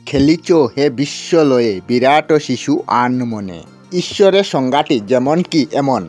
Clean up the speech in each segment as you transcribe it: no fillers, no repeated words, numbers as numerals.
খেলিছ হে বিশ্বলয়ে বিরাট শিশু আন মনে। ঈশ্বরের সংজ্ঞাটি যেমন কি এমন,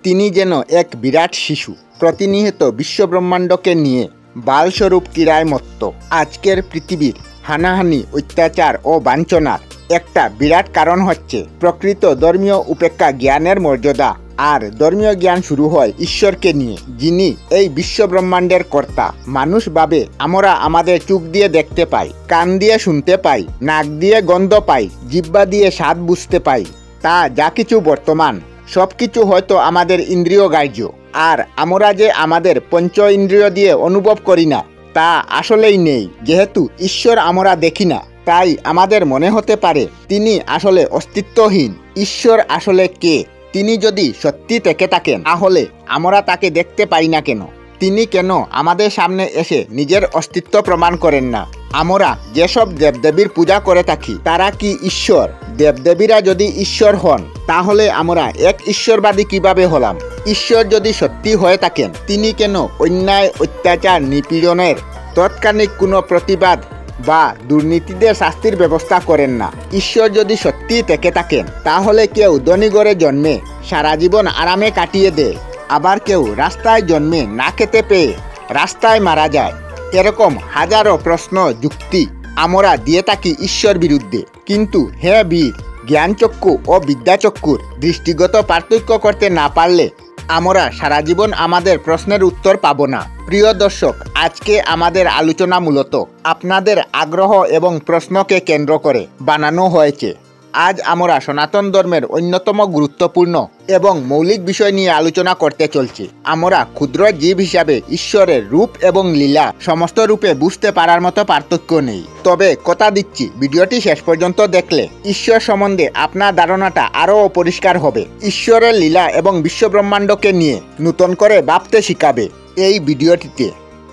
তিনি যেন এক বিরাট শিশু, প্রতিনিয়ত বিশ্বব্রহ্মাণ্ডকে নিয়ে বালস্বরূপ ক্রীড়ায় মত্ত। আজকের পৃথিবীর হানাহানি, অত্যাচার ও বাঞ্ছনার একটা বিরাট কারণ হচ্ছে প্রকৃত ধর্মীয় উপেক্ষা জ্ঞানের মর্যাদা। আর ধর্মীয় জ্ঞান শুরু হয় ঈশ্বরকে নিয়ে, যিনি এই বিশ্বব্রহ্মাণ্ডের কর্তা। মানুষ ভাবে আমরা আমাদের চোখ দিয়ে দেখতে পাই, কান দিয়ে শুনতে পাই, নাক দিয়ে গন্ধ পাই, জিহ্বা দিয়ে স্বাদ বুঝতে পাই। তা যা কিছু বর্তমান সব কিছু হয়তো আমাদের ইন্দ্রিয় গ্রাহ্য। আর আমরা যে আমাদের পঞ্চ ইন্দ্রিয় দিয়ে অনুভব করি না, তা আসলেই নেই। যেহেতু ঈশ্বর আমরা দেখি না, তাই আমাদের মনে হতে পারে তিনি আসলে অস্তিত্বহীন। ঈশ্বর আসলে কে? তিনি যদি সত্যি থেকে থাকেন, তাহলে আমরা তাকে দেখতে পাই না কেন? তিনি কেন আমাদের সামনে এসে নিজের অস্তিত্ব প্রমাণ করেন না? আমরা যেসব দেবদেবীর পূজা করে থাকি, তারা কি ঈশ্বর? দেবদেবীরা যদি ঈশ্বর হন, তাহলে আমরা এক ঈশ্বরবাদী কিভাবে হলাম? ঈশ্বর যদি সত্যি হয়ে থাকেন, তিনি কেন অন্যায়, অত্যাচার, নিপীড়নের তৎক্ষণিক কোনো প্রতিবাদ বা দুর্নীতিদের শাস্তির ব্যবস্থা করেন না? ঈশ্বর যদি সত্যি থেকে থাকেন, তাহলে কেউ ধনীঘরে জন্মে সারা জীবন আরামে কাটিয়ে দেয়, আবার কেউ রাস্তায় জন্মে না খেতে পেয়ে রাস্তায় মারা যায়। এরকম হাজারো প্রশ্ন, যুক্তি আমরা দিয়ে থাকি ঈশ্বর বিরুদ্ধে। কিন্তু হে বীর, জ্ঞানচক্ষু ও বিদ্যাচক্ষুর দৃষ্টিগত পার্থক্য করতে না পারলে আমরা সারা জীবন আমাদের প্রশ্নের উত্তর পাব না। প্রিয় দর্শক, আজকে আমাদের আলোচনা মূলত আপনাদের আগ্রহ এবং প্রশ্নকে কেন্দ্র করে বানানো হয়েছে। আজ আমরা সনাতন ধর্মের অন্যতম গুরুত্বপূর্ণ এবং মৌলিক বিষয় নিয়ে আলোচনা করতে চলছি। আমরা ক্ষুদ্র জীব হিসাবে ঈশ্বরের রূপ এবং লীলা সমস্ত রূপে বুঝতে পারার মতো পার্থক্য নেই। তবে কথা দিচ্ছি, ভিডিওটি শেষ পর্যন্ত দেখলে ঈশ্বর সম্বন্ধে আপনার ধারণাটা আরও পরিষ্কার হবে। ঈশ্বরের লীলা এবং বিশ্বব্রহ্মাণ্ডকে নিয়ে নতুন করে ভাবতে শিখাবে। এই ভিডিওটিতে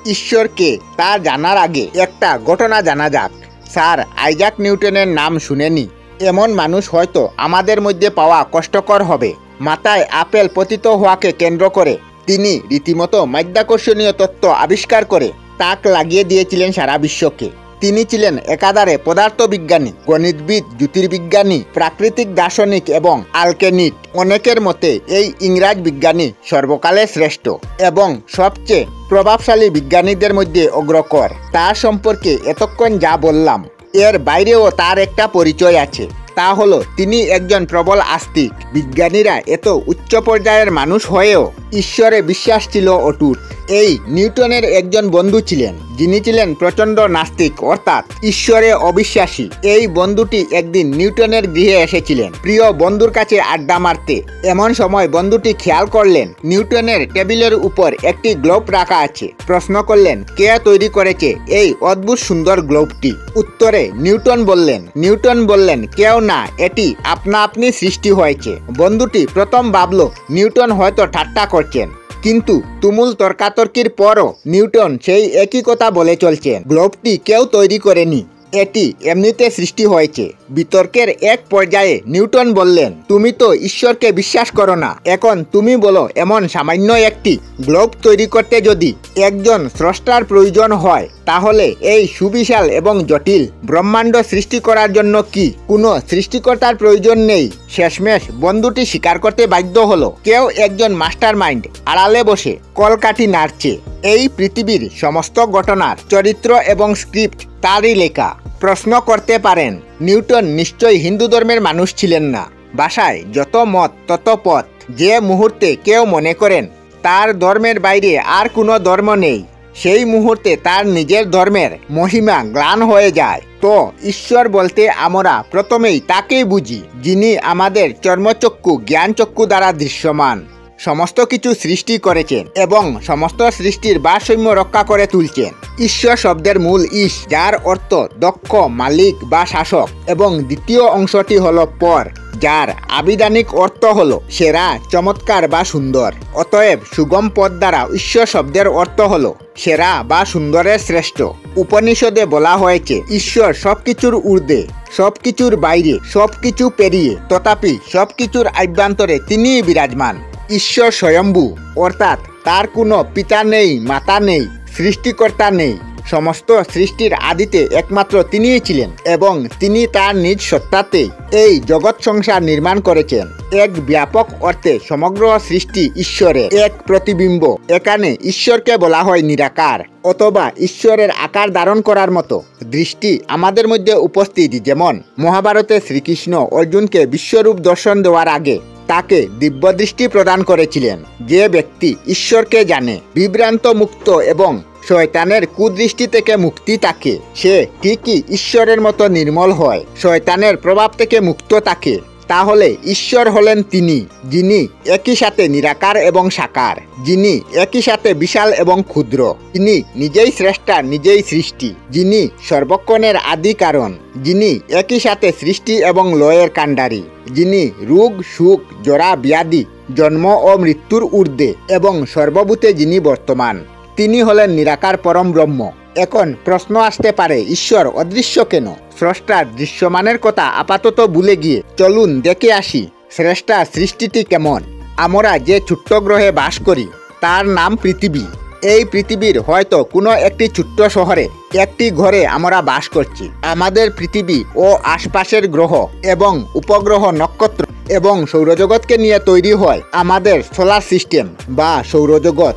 ঈশ্বরকে তা জানার আগে একটা ঘটনা জানা যাক। স্যার আইজাক নিউটনের নাম শুনেনি এমন মানুষ হয়তো আমাদের মধ্যে পাওয়া কষ্টকর হবে। মাথায় আপেল পতিত হওয়াকে কেন্দ্র করে তিনি রীতিমতো মাধ্যাকর্ষণীয় তত্ত্ব আবিষ্কার করে তাক লাগিয়ে দিয়েছিলেন সারা বিশ্বকে। তিনি ছিলেন একাধারে পদার্থবিজ্ঞানী, গণিতবিদ, জ্যোতির্বিজ্ঞানী, প্রাকৃতিক দার্শনিক এবং আলকেমিস্ট। অনেকের মতে এই ইংরাজ বিজ্ঞানী সর্বকালের শ্রেষ্ঠ এবং সবচেয়ে প্রভাবশালী বিজ্ঞানীদের মধ্যে অগ্রকর। তার সম্পর্কে এতক্ষণ যা বললাম, এর বাইরেও তার একটা পরিচয় আছে। তা হলো তিনি একজন প্রবল আস্তিক। বিজ্ঞানীরা এত উচ্চ পর্যায়ের মানুষ হয়েও ঈশ্বরে বিশ্বাস ছিল অটুট। এই নিউটনের একজন বন্ধু ছিলেন, যিনি ছিলেন প্রচণ্ড নাস্তিক, অর্থাৎ ঈশ্বরে অবিশ্বাসী। এই বন্ধুটি একদিন নিউটনের গৃহে এসেছিলেন প্রিয় বন্ধুর কাছে আড্ডা মারতে। এমন সময় বন্ধুটি খেয়াল করলেন নিউটনের টেবিলের উপর একটি গ্লোব রাখা আছে। প্রশ্ন করলেন, কে তৈরি করেছে এই অদ্ভুত সুন্দর গ্লোবটি? উত্তরে নিউটন বললেন, কেউ না, এটি আপনা আপনি সৃষ্টি হয়েছে। বন্ধুটি প্রথম ভাবল নিউটন হয়তো ঠাট্টা করছেন, কিন্তু তুমুল তর্কাতর্কির পরও নিউটন সেই একই কথা বলে চলছেন, গ্লোবটি কেউ তৈরি করেনি, এটি এমনিতে সৃষ্টি হয়েছে। বিতর্কের এক পর্যায়ে নিউটন বললেন, তুমি তো ঈশ্বরকে বিশ্বাস করো না, এখন তুমি বলো এমন সামান্য একটি গ্লোব তৈরি করতে যদি একজন স্রষ্টার প্রয়োজন হয়, তাহলে এই সুবিশাল এবং জটিল ব্রহ্মাণ্ড সৃষ্টি করার জন্য কি কোনো সৃষ্টিকর্তার প্রয়োজন নেই? শেষমেশ বন্ধুটি স্বীকার করতে বাধ্য হলো, কেউ একজন মাস্টার মাইন্ড আড়ালে বসে কলকাঠি নাড়ছে। এই পৃথিবীর সমস্ত ঘটনার চরিত্র এবং স্ক্রিপ্ট তারই লেখা। প্রশ্ন করতে পারেন, নিউটন নিশ্চয়ই হিন্দু ধর্মের মানুষ ছিলেন না। ভাষায় যত মত তত পথ। যে মুহূর্তে কেউ মনে করেন তার ধর্মের বাইরে আর কোনো ধর্ম নেই, সেই মুহূর্তে তার নিজের ধর্মের মহিমা গ্লান হয়ে যায়। তো ঈশ্বর বলতে আমরা প্রথমেই তাকেই বুঝি, যিনি আমাদের চর্মচক্ষু, জ্ঞানচক্ষু দ্বারা দৃশ্যমান সমস্ত কিছু সৃষ্টি করেছেন এবং সমস্ত সৃষ্টির ভারসাম্য রক্ষা করে তুলছেন। ঈশ্বর শব্দের মূল ইশ, যার অর্থ দক্ষ, মালিক বা শাসক, এবং দ্বিতীয় অংশটি হলো পর, যার আবিধানিক অর্থ হলো সেরা, চমৎকার বা সুন্দর। অতএব সুগম পদ দ্বারা ঈশ্বর শব্দের অর্থ হলো সেরা বা সুন্দরের শ্রেষ্ঠ। উপনিষদে বলা হয়েছে ঈশ্বর সবকিছুর ঊর্ধ্বে, সবকিছুর বাইরে, সবকিছু পেরিয়ে, তথাপি সবকিছুর আভ্যন্তরে তিনিই বিরাজমান। ঈশ্বর স্বয়ম্ভু, অর্থাৎ তার কোনো পিতা নেই, মাতা নেই, সৃষ্টিকর্তা নেই। সমস্ত সৃষ্টির আদিতে একমাত্র তিনিই ছিলেন এবং তিনি তার নিজ সত্তাতে এই জগৎ সংসার নির্মাণ করেছেন। এক ব্যাপক অর্থে সমগ্র সৃষ্টি ঈশ্বরের এক প্রতিবিম্ব। এখানে ঈশ্বরকে বলা হয় নিরাকার অথবা ঈশ্বরের আকার ধারণ করার মতো দৃষ্টি আমাদের মধ্যে উপস্থিত। যেমন মহাভারতে শ্রীকৃষ্ণ অর্জুনকে বিশ্বরূপ দর্শন দেওয়ার আগে তাকে দিব্য দৃষ্টি প্রদান করেছিলেন। যে ব্যক্তি ঈশ্বরকে জানে, বিভ্রান্ত মুক্ত এবং শয়তানের কুদৃষ্টি থেকে মুক্তি থাকে, সে ঠিকই ঈশ্বরের মতো নির্মল হয়, শয়তানের প্রভাব থেকে মুক্ত থাকে। তাহলে ঈশ্বর হলেন তিনি, যিনি একই সাথে নিরাকার এবং সাকার, যিনি একই সাথে বিশাল এবং ক্ষুদ্র, যিনি নিজেই স্রষ্টা, নিজেই সৃষ্টি, যিনি সর্বক্ষণের আদি কারণ, যিনি একই সাথে সৃষ্টি এবং লয়ের কাণ্ডারী, যিনি রোগ সুখ জরা ব্যাধি জন্ম ও মৃত্যুর ঊর্ধ্বে এবং সর্বভূতে যিনি বর্তমান, তিনি হলেন নিরাকার পরম ব্রহ্ম। এখন প্রশ্ন আসতে পারে, ঈশ্বর অদৃশ্য কেন? স্রষ্টার দৃশ্যমানের কথা আপাতত ভুলে গিয়ে চলুন দেখে আসি স্রষ্টার সৃষ্টিটি কেমন। আমরা যে ছোট্ট গ্রহে বাস করি তার নাম পৃথিবী। এই পৃথিবীর হয়তো কোনো একটি ছোট্ট শহরে একটি ঘরে আমরা বাস করছি। আমাদের পৃথিবী ও আশপাশের গ্রহ এবং উপগ্রহ, নক্ষত্র এবং সৌরজগৎকে নিয়ে তৈরি হয় আমাদের সোলার সিস্টেম বা সৌরজগৎ।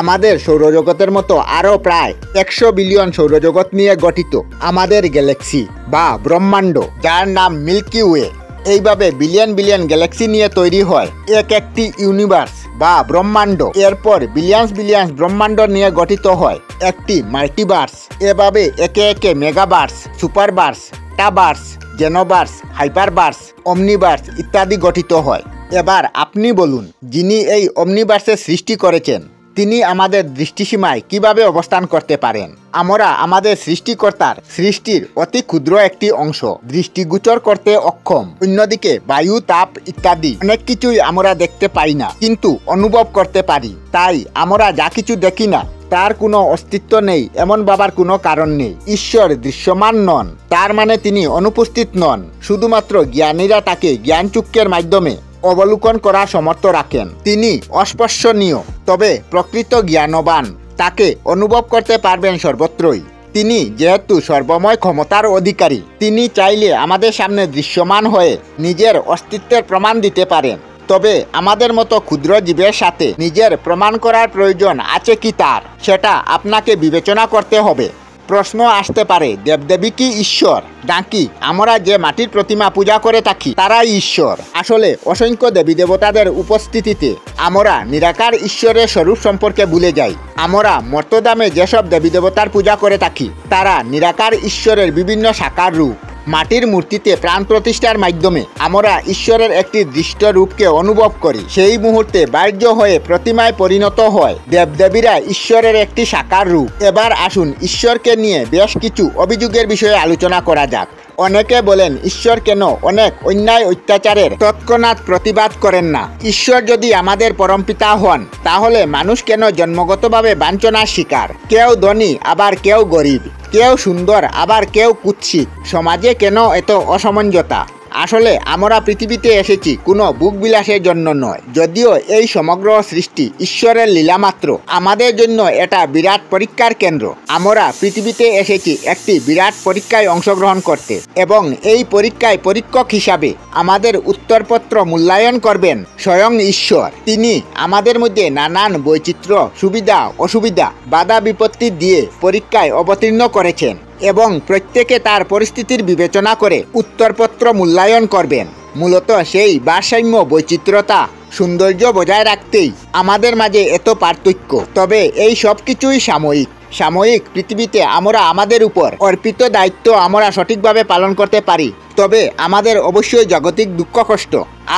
আমাদের সৌরজগতের মতো আরও প্রায় 100 বিলিয়ন সৌরজগৎ নিয়ে গঠিত আমাদের গ্যালাক্সি বা ব্রহ্মাণ্ড, যার নাম মিল্কি ওয়ে। এইভাবে বিলিয়ন বিলিয়ন গ্যালাক্সি নিয়ে তৈরি হয় এক একটি ইউনিভার্স বা ব্রহ্মাণ্ড। এরপর বিলিয়ন্স বিলিয়ন্স ব্রহ্মাণ্ড নিয়ে গঠিত হয় একটি মাল্টিভার্স। এভাবে একে একে মেগাভার্স, সুপারভার্স, টাভার্স, জেনোভার্স, হাইপারভার্স, অমনিভার্স ইত্যাদি গঠিত হয়। এবার আপনি বলুন, যিনি এই অমনিভার্সের সৃষ্টি করেছেন তিনি আমাদের দৃষ্টিসীমায় কিভাবে অবস্থান করতে পারেন? আমরা আমাদের সৃষ্টিকর্তার সৃষ্টির অতি ক্ষুদ্র একটি অংশ দৃষ্টিগোচর করতে অক্ষম। অন্যদিকে বায়ু, তাপ ইত্যাদি অনেক কিছুই আমরা দেখতে পাই না, কিন্তু অনুভব করতে পারি। তাই আমরা যা কিছু দেখি না তার কোনো অস্তিত্ব নেই এমন ভাবার কোনো কারণ নেই। ঈশ্বর দৃশ্যমান নন, তার মানে তিনি অনুপস্থিত নন। শুধুমাত্র জ্ঞানীরা তাকে জ্ঞানচক্ষের মাধ্যমে অবলোকন করার সমর্থ রাখেন। তিনি অস্পর্শনীয়, তবে প্রকৃত জ্ঞানবান তাকে অনুভব করতে পারবেন সর্বত্রই। তিনি যেহেতু সর্বময় ক্ষমতার অধিকারী, তিনি চাইলে আমাদের সামনে দৃশ্যমান হয়ে নিজের অস্তিত্বের প্রমাণ দিতে পারেন। তবে আমাদের মতো ক্ষুদ্র জীবের সাথে নিজের প্রমাণ করার প্রয়োজন আছে কি তার, সেটা আপনাকে বিবেচনা করতে হবে। প্রশ্ন আসতে পারে, দেবদেবী কি ঈশ্বর? নাকি আমরা যে মাটির প্রতিমা পূজা করে থাকি তারাই ঈশ্বর? আসলে অসংখ্য দেবী দেবতাদের উপস্থিতিতে আমরা নিরাকার ঈশ্বরের স্বরূপ সম্পর্কে ভুলে যাই। আমরা মর্তধামে যেসব দেবী দেবতার পূজা করে থাকি তারা নিরাকার ঈশ্বরের বিভিন্ন সাকার রূপ। মাটির মূর্তিতে প্রাণ প্রতিষ্ঠার মাধ্যমে আমরা ঈশ্বরের একটি দৃষ্ট রূপকে অনুভব করি। সেই মুহূর্তে বাহ্য হয়ে প্রতিমায় পরিণত হয় দেবদেবীরা ঈশ্বরের একটি সাকার রূপ। এবার আসুন ঈশ্বরকে নিয়ে বেশ কিছু অভিযোগের বিষয়ে আলোচনা করা যাক। অনেকে বলেন, ঈশ্বর কেন অনেক অন্যায় অত্যাচারের তৎক্ষণাৎ প্রতিবাদ করেন না? ঈশ্বর যদি আমাদের পরমপিতা হন তাহলে মানুষ কেন জন্মগতভাবে বাঞ্ছনার শিকার? কেউ ধনী আবার কেউ গরিব, কেউ সুন্দর আবার কেউ কুৎসিত। সমাজে কেন এত অসমঞ্জতা? আসলে আমরা পৃথিবীতে এসেছি কোনো ভোগবিলাসের জন্য নয়। যদিও এই সমগ্র সৃষ্টি ঈশ্বরের লীলা মাত্র, আমাদের জন্য এটা বিরাট পরীক্ষার কেন্দ্র। আমরা পৃথিবীতে এসেছি একটি বিরাট পরীক্ষায় অংশগ্রহণ করতে, এবং এই পরীক্ষায় পরীক্ষক হিসাবে আমাদের উত্তরপত্র মূল্যায়ন করবেন স্বয়ং ঈশ্বর। তিনি আমাদের মধ্যে নানান বৈচিত্র্য, সুবিধা অসুবিধা, বাধা বিপত্তি দিয়ে পরীক্ষায় অবতীর্ণ করেছেন এবং প্রত্যেকে তার পরিস্থিতির বিবেচনা করে উত্তরপত্র মূল্যায়ন করবেন। মূলত সেই ভারসাম্য, বৈচিত্র্যতা, সৌন্দর্য বজায় রাখতেই আমাদের মাঝে এত পার্থক্য। তবে এই সব কিছুই সাময়িক পৃথিবীতে আমরা আমাদের উপর অর্পিত দায়িত্ব আমরা সঠিকভাবে পালন করতে পারি, তবে আমাদের অবশ্যই জাগতিক দুঃখ কষ্ট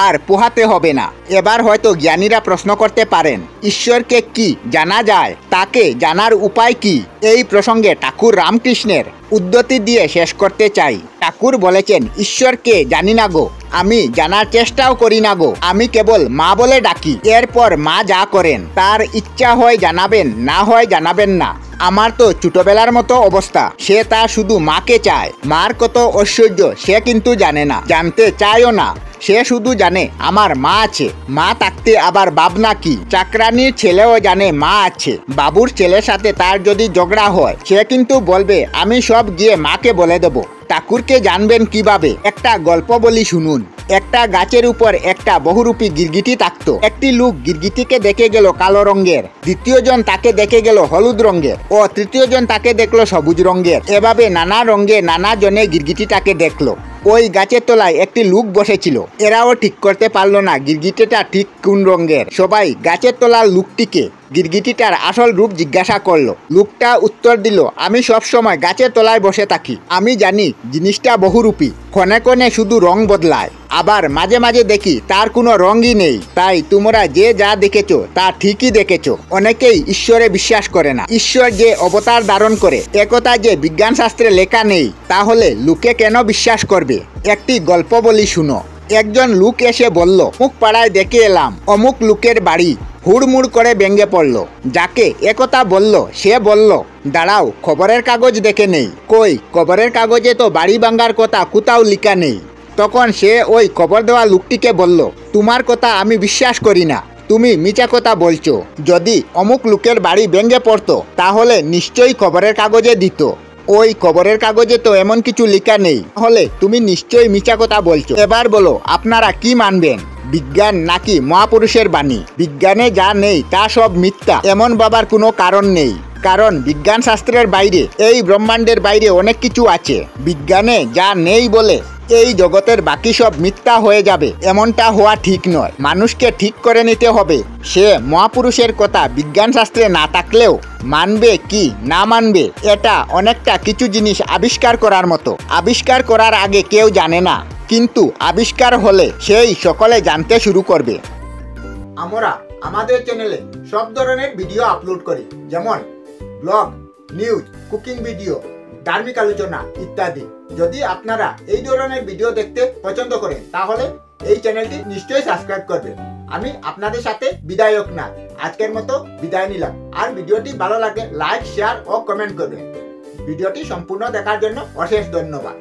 আর পোহাতে হবে না। এবার হয়তো জ্ঞানীরা প্রশ্ন করতে পারেন, ঈশ্বরকে কি জানা যায়? তাকে জানার উপায় কি? এই প্রসঙ্গে ঠাকুর রামকৃষ্ণের উদ্ধৃতি দিয়ে শেষ করতে চাই। ঠাকুর বলেছেন, ঈশ্বরকে জানি না গো, আমি জানার চেষ্টাও করি না গো, আমি কেবল মা বলে ডাকি। এরপর মা যা করেন তার ইচ্ছা হয় জানাবেন, না হয় জানাবেন না। আমার তো ছোটবেলার মতো অবস্থা। সে তা শুধু মাকে চায়। মার কত ঐশ্বর্য সে কিন্তু জানে না, জানতে চায়ও না। সে শুধু জানে আমার মা আছে। মা থাকতে আবার ভাবনা কি? চাকরানির ছেলেও জানে মা আছে। বাবুর ছেলের সাথে তার যদি ঝগড়া হয় সে কিন্তু বলবে আমি সব গিয়ে মাকে বলে দেব। ঠাকুরকে জানবেন কিভাবে? একটা গল্প বলি শুনুন। একটা গাছের উপর একটা বহুরূপী গিরগিটি থাকতো। একটি লোক গিরগিটিকে দেখে গেল কালো রঙের, দ্বিতীয় জন তাকে দেখে গেল হলুদ রঙের ও তৃতীয় জন তাকে দেখলো সবুজ রঙের। এভাবে নানা রঙে নানা জনে গিরগিটিটাকে দেখলো। ওই গাছের তলায় একটি লোক বসেছিল। এরাও ঠিক করতে পারলো না গিরগিটিটা ঠিক কোন রঙের। সবাই গাছের তলার লোকটিকে গিরগিটিটার আসল রূপ জিজ্ঞাসা করলো। লোকটা উত্তর দিল, আমি সব সময় গাছের তলায় বসে থাকি। আমি জানি জিনিসটা বহুরূপী, ক্ষণে ক্ষণে শুধু রং বদলায়, আবার মাঝে মাঝে দেখি তার কোনো রঙই নেই। তাই তোমরা যে যা দেখেছো তা ঠিকই দেখেছো। অনেকেই ঈশ্বরে বিশ্বাস করে না। ঈশ্বর যে অবতার ধারণ করে একথা যে বিজ্ঞান শাস্ত্রে লেখা নেই, তাহলে লোকে কেন বিশ্বাস করবে? একটি গল্প বলি শুনো। একজন লোক এসে বলল, অমুক পাড়ায় দেখে এলাম অমুক লোকের বাড়ি হুড়মুড় করে ভেঙে পড়ল। যাকে একথা বলল সে বলল, দাঁড়াও খবরের কাগজ দেখে নেই। কই, খবরের কাগজে তো বাড়ি ভাঙার কথা কোথাও লেখা নেই। তখন সে ওই খবর দেওয়া লোকটিকে বলল, তোমার কথা আমি বিশ্বাস করি না, তুমি মিছা কথা বলছো। যদি অমুক লোকের বাড়ি ভেঙে পড়তো তাহলে নিশ্চয়ই খবরের কাগজে দিত। ওই খবরের কাগজে তো এমন কিছু লেখা নেই, তাহলে তুমি নিশ্চয়ই মিছা কথা বলছো। এবার বলো আপনারা কি মানবেন, বিজ্ঞান নাকি মহাপুরুষের বাণী? বিজ্ঞানে যা নেই তা সব মিথ্যা এমন ভাবার কোনো কারণ নেই। কারণ বিজ্ঞান শাস্ত্রের বাইরে, এই ব্রহ্মাণ্ডের বাইরে অনেক কিছু আছে। বিজ্ঞানে যা নেই বলে এই জগতের বাকি সব মিথ্যা হয়ে যাবে এমনটা হওয়া ঠিক নয়। মানুষকে ঠিক করে নিতে হবে সে মহাপুরুষের কথা বিজ্ঞান শাস্ত্রে না থাকলেও মানবে কি না মানবে। এটা অনেকটা কিছু জিনিস আবিষ্কার করার মতো। আবিষ্কার করার আগে কেউ জানে না, কিন্তু আবিষ্কার হলে সেই সকলে জানতে শুরু করবে। আমরা আমাদের চ্যানেলে সব ধরনের ভিডিও আপলোড করি, যেমন ব্লগ, নিউজ, কুকিং ভিডিও, ধার্মিক আলোচনা ইত্যাদি। যদি আপনারা এই ধরনের ভিডিও দেখতে পছন্দ করেন তাহলে এই চ্যানেলটি নিশ্চয়ই সাবস্ক্রাইব করবেন। আমি আপনাদের সাথে বিদায়ক না, আজকের মতো বিদায় নিলাম। আর ভিডিওটি ভালো লাগে লাইক, শেয়ার ও কমেন্ট করবেন। ভিডিওটি সম্পূর্ণ দেখার জন্য অশেষ ধন্যবাদ।